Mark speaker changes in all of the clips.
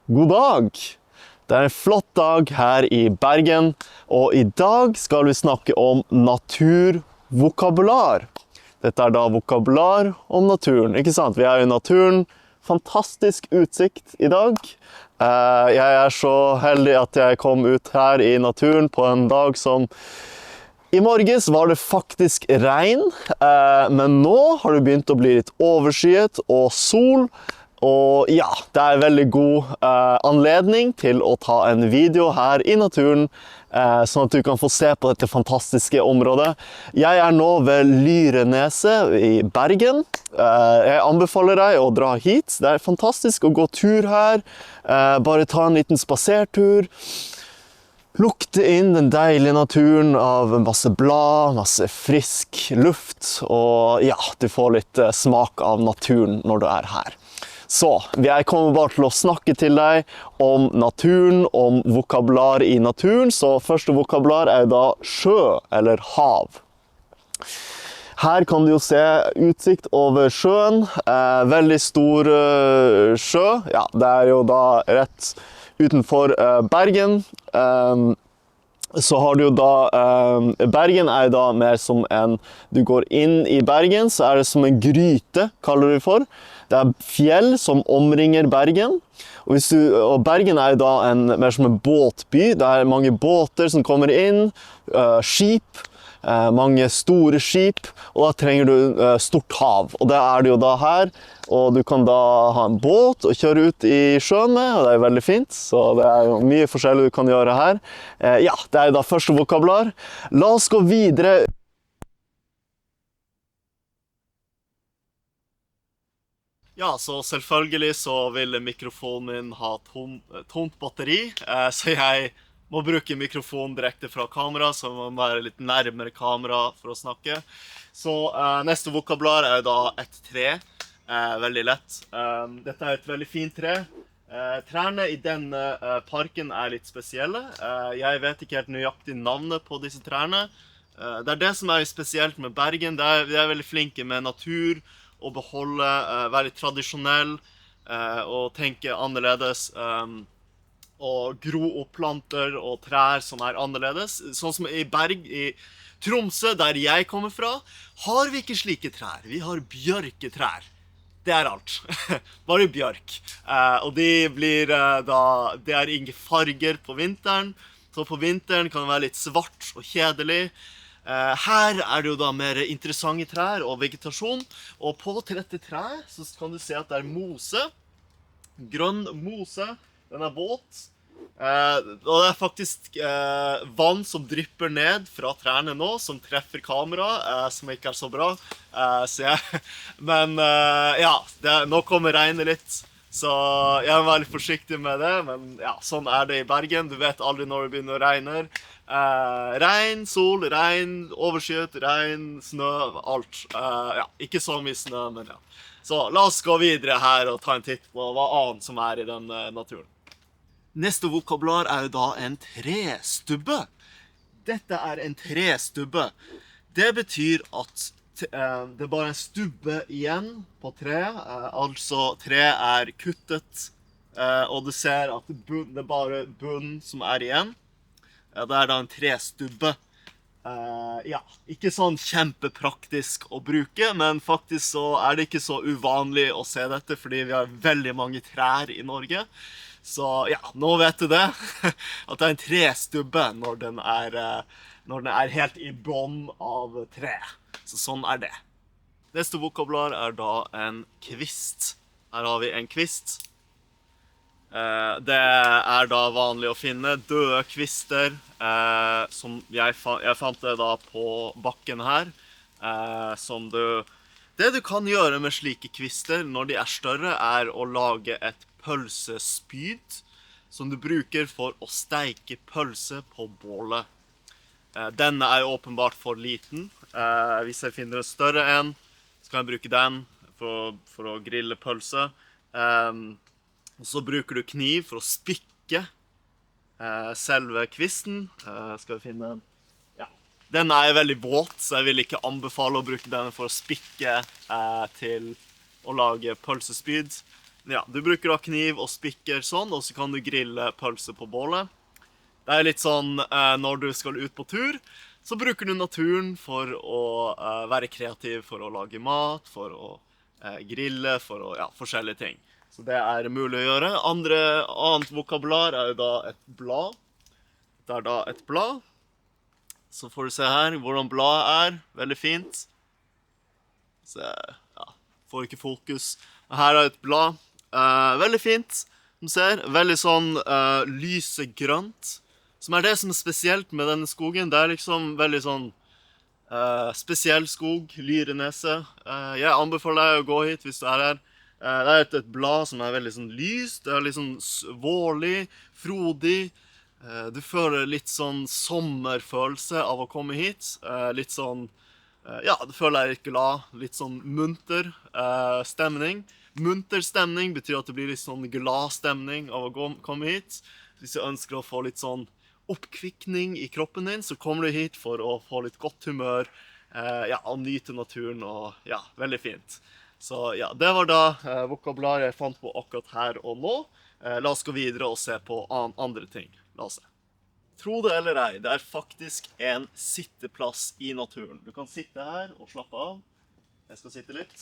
Speaker 1: God dag! Det er en flott dag her i Bergen, og i dag skal vi snakke om naturvokabular. Dette er da vokabular om naturen, ikke sant? Vi er i naturen, fantastisk utsikt i dag. Jeg er så heldig at jeg kom ut her i naturen på en dag som i morges var det faktisk regn, men nå har det begynt å bli litt overskyet og sol. Og ja, det er en veldig god anledning til å ta en video her i naturen, sånn at du kan få se på dette fantastiske området. Jeg er nå ved Lyreneset i Bergen. Jeg anbefaler deg å dra hit. Det er fantastisk å gå tur her, bare ta en liten spasertur. Lukte inn den deilige naturen av masse blad, masse frisk luft, og ja, du får litt smak av naturen når du er her. Så, jeg kommer bare til å snakke til deg om naturen, om vokabular i naturen. Så første vokabular er da sjø eller hav. Her kan du jo se utsikt over sjøen, veldig stor sjø. Ja, det er jo da rett utenfor Bergen. Så har du jo da, Bergen er jo da mer som en, du går inn i Bergen, så er det som en gryte, kaller du det for. Det er fjell som omringer Bergen, og Bergen er jo da mer som en båtby. Det er mange båter som kommer inn, skip, mange store skip, og da trenger du stort hav. Og det er det jo da her, og du kan da ha en båt og kjøre ut i sjøen med, og det er veldig fint, så det er jo mye forskjellig du kan gjøre her. Ja, det er jo da første vokabular. La oss gå videre. Ja, så selvfølgelig så vil mikrofonen min ha tomt batteri, så jeg må bruke mikrofonen direkte fra kamera, så man må være litt nærmere kamera for å snakke. Så neste vokabular er da et tre, veldig lett. Dette er et veldig fint tre. Trærne i denne parken er litt spesielle. Jeg vet ikke helt nøyaktig navnet på disse trærne. Det er det som er spesielt med Bergen. De er veldig flinke med natur, og beholde, være litt tradisjonell, og tenke annerledes, og gro opp planter og trær som er annerledes. Sånn som i Tromsø, der jeg kommer fra, har vi ikke slike trær. Vi har bjørketrær. Det er alt. Bare bjørk. Og de er ingen farger på vinteren, så på vinteren kan det være litt svart og kjedelig. Her er det jo da mer interessante trær og vegetasjon, og på dette treet så kan du se at det er mose, grønn mose, den er våt, og det er faktisk vann som drypper ned fra trærne nå, som treffer kamera, som ikke er så bra, men ja, nå kommer regnet litt, så jeg må være litt forsiktig med det, men ja, sånn er det i Bergen, du vet aldri når det begynner å regne. Regn, sol, regn, overskyet, regn, snø, alt. Ja, ikke så mye snø, men ja. Så la oss gå videre her og ta en titt på hva annet som er i den naturen. Neste vokabular er jo da en trestubbe. Dette er en trestubbe. Det betyr at det bare er en stubbe igjen på treet, altså treet er kuttet, og du ser at det er bare bunn som er igjen. Det er da en trestubbe. Ja, ikke sånn kjempepraktisk å bruke, men faktisk så er det ikke så uvanlig å se dette, fordi vi har veldig mange trær i Norge. Så ja, nå vet du det, at det er en trestubbe når den er helt i bånd av tre. Så sånn er det. Neste vokabular er da en kvist. Her har vi en kvist. Det er da vanlig å finne døde kvister, som jeg fant det da på bakken her, det du kan gjøre med slike kvister når de er større er å lage et pølsespyd, som du bruker for å steike pølse på bålet. Denne er jo åpenbart for liten. Hvis jeg finner en større en, så kan jeg bruke den for å grille pølse. Og så bruker du kniv for å spikke selve kvisten. Skal vi finne den? Ja. Den er veldig våt, så jeg vil ikke anbefale å bruke den for å spikke til å lage pølsespyd. Ja, du bruker da kniv og spikker sånn, og så kan du grille pølse på bålet. Det er litt sånn, når du skal ut på tur, så bruker du naturen for å være kreativ, for å lage mat, for å grille, for å, ja, forskjellige ting. Så det er mulig å gjøre. Annet vokabular er jo da et blad. Det er da et blad. Så får du se her hvordan bladet er. Veldig fint. Så, ja, får ikke fokus. Her er et blad. Veldig fint, som du ser. Veldig sånn lysegrønt. Som er det som er spesielt med denne skogen. Det er liksom veldig sånn spesiell skog, Lyrenese. Jeg anbefaler deg å gå hit hvis du er her. Det er et blad som er veldig sånn lyst. Det er litt sånn vårlig, frodig. Du føler litt sånn sommerfølelse av å komme hit. Litt sånn, ja, du føler deg glad, litt sånn munter stemning. Munter stemning betyr at det blir litt sånn glad stemning av å komme hit. Hvis du ønsker å få litt sånn oppkvikning i kroppen din, så kommer du hit for å få litt godt humør, ja, og nyte naturen, og ja, veldig fint. Så ja, det var da vokabularet jeg fant på akkurat her og nå. La oss gå videre og se på andre ting. La oss se. Tro det eller ei, det er faktisk en sitteplass i naturen. Du kan sitte her og slappe av. Jeg skal sitte litt.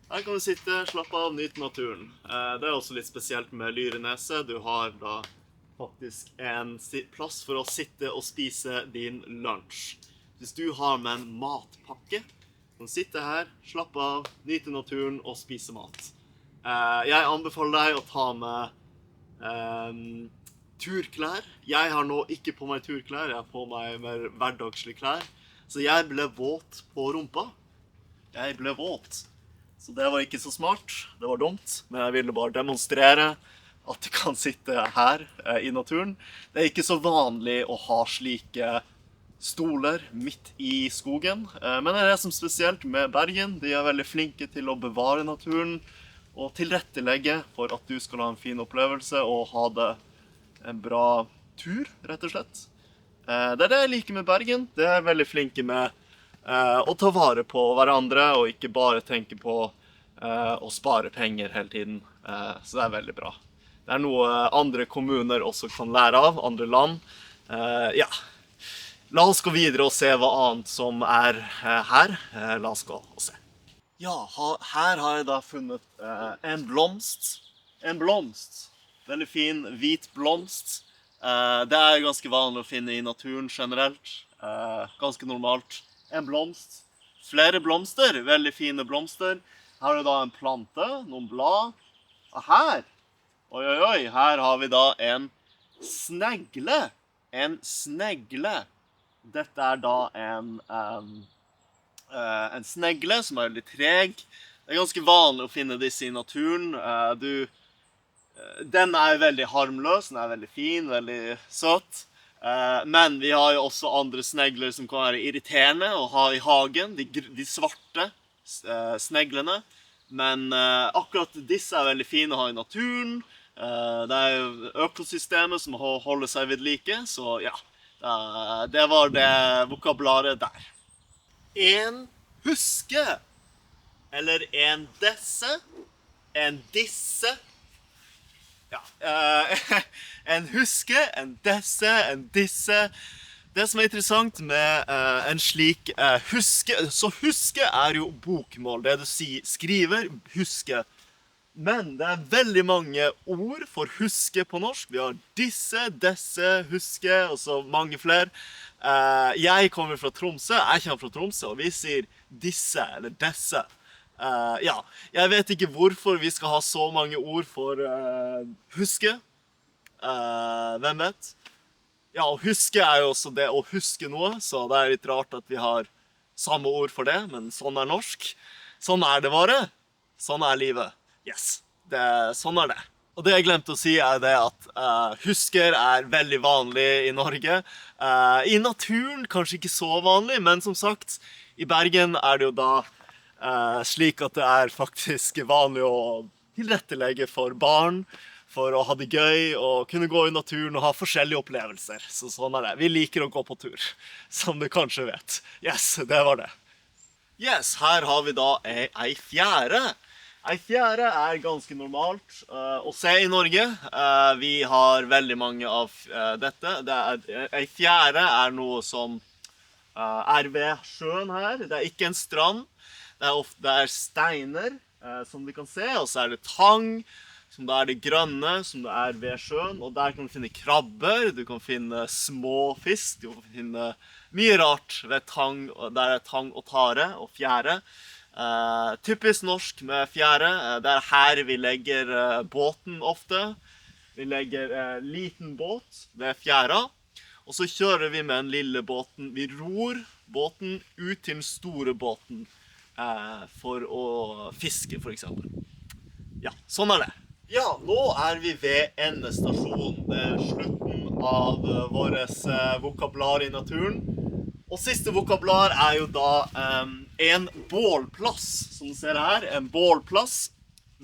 Speaker 1: Her kan du sitte, slappe av, nyte naturen. Det er også litt spesielt med Lyrenese. Du har da faktisk en plass for å sitte og spise din lunsj. Hvis du har med en matpakke, kan du sitte her, slappe av, nyte naturen og spise mat. Jeg anbefaler deg å ta med turklær. Jeg har nå ikke på meg turklær, jeg har på meg mer hverdagslige klær. Så jeg ble våt på rumpa. Jeg ble våt. Så det var ikke så smart, det var dumt, men jeg ville bare demonstrere at du kan sitte her i naturen. Det er ikke så vanlig å ha slike stoler midt i skogen, men det er det som er spesielt med Bergen. De er veldig flinke til å bevare naturen og tilrettelegge for at du skal ha en fin opplevelse og ha det en bra tur, rett og slett. Det er det jeg liker med Bergen. De er veldig flinke med å ta vare på hverandre og ikke bare tenke på å spare penger hele tiden. Så det er veldig bra. Det er noe andre kommuner også kan lære av, andre land. Ja, la oss gå videre og se hva annet som er her. La oss gå og se. Ja, her har jeg da funnet en blomst. En blomst. Veldig fin, hvit blomst. Det er ganske vanlig å finne i naturen generelt. Ganske normalt. En blomst. Flere blomster, veldig fine blomster. Her har vi da en plante, noen blad. Og her, oi, oi, oi, her har vi da en snegle. En snegle. Dette er da en snegle som er litt treg. Det er ganske vanlig å finne disse i naturen. Den er veldig harmløs, den er veldig fin, veldig søt. Men vi har jo også andre snegler som kan være irriterende å ha i hagen, de svarte sneglene. Men akkurat disse er veldig fine å ha i naturen. Det er jo økosystemet som holder seg ved like, så ja, det var det vokabularet der. En huske, eller en desse, en disse. Ja, en huske, en desse, en disse. Det som er interessant med en slik huske, så huske er jo bokmål, det du skriver, huske. Men det er veldig mange ord for huske på norsk. Vi har disse, desse, huske, og så mange flere. Jeg kommer fra Tromsø, og vi sier disse, eller desse. Ja, jeg vet ikke hvorfor vi skal ha så mange ord for huske. Hvem vet? Ja, å huske er jo også det å huske noe, så det er litt rart at vi har samme ord for det, men sånn er norsk. Sånn er det bare. Sånn er livet. Yes, sånn er det. Og det jeg glemte å si er det at husker er veldig vanlig i Norge. I naturen kanskje ikke så vanlig, men som sagt, i Bergen er det jo da slik at det er faktisk vanlig å tilrettelegge for barn, for å ha det gøy og kunne gå i naturen og ha forskjellige opplevelser. Så sånn er det. Vi liker å gå på tur, som du kanskje vet. Yes, det var det. Yes, her har vi da ei fjære. Ei fjære ganske normalt å se i Norge. Vi har veldig mange av dette. Ei fjære noe som ved sjøen her. Det ikke en strand. Det steiner, som du kan se, og så det tang, som det det grønne, som det ved sjøen, og der kan du finne krabber, du kan finne små fisk, du kan finne mye rart ved tang, der tang og tare og fjære. Typisk norsk med fjære, det her vi legger båten ofte. Vi legger liten båt ved fjæra, og så kjører vi med den lille båten. Vi ror båten ut til den store båten for å fiske, for eksempel. Ja, sånn det. Ja, nå vi ved endestasjonen. Det slutten av våres vokabular i naturen. Og siste vokabular jo da en bålplass, som du ser her. En bålplass,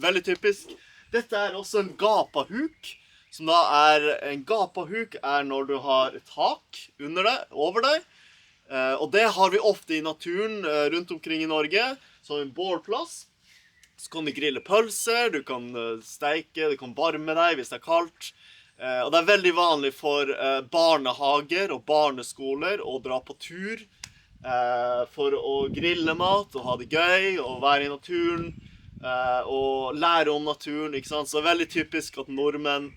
Speaker 1: veldig typisk. Dette også en gapahuk, som da en gapahuk når du har et tak under deg, over deg. Og det har vi ofte i naturen rundt omkring i Norge, som en bålplass. Så kan du grille pølser, du kan steike, du kan varme deg hvis det kaldt. Og det veldig vanlig for barnehager og barneskoler å dra på tur for å grille mat og ha det gøy og være i naturen og lære om naturen, ikke sant? Så det veldig typisk at nordmenn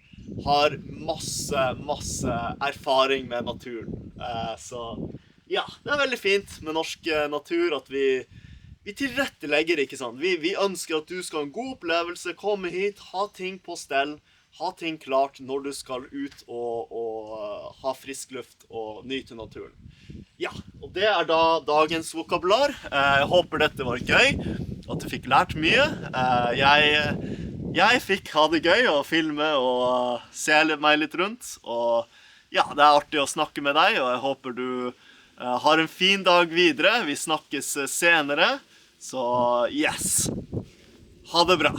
Speaker 1: har masse erfaring med naturen. Så ja, det veldig fint med norsk natur at vi tilrettelegger, ikke sant? Vi ønsker at du skal ha en god opplevelse, komme hit, ha ting på stell, ha ting klart når du skal ut og ha frisk luft og nyte naturen. Ja, og det da dagens vokabular. Jeg håper dette var gøy, at du fikk lært mye. Jeg fikk ha det gøy å filme og se meg litt rundt, og ja, det artig å snakke med deg, og jeg håper du har en fin dag videre. Vi snakkes senere. Så yes. Ha det bra.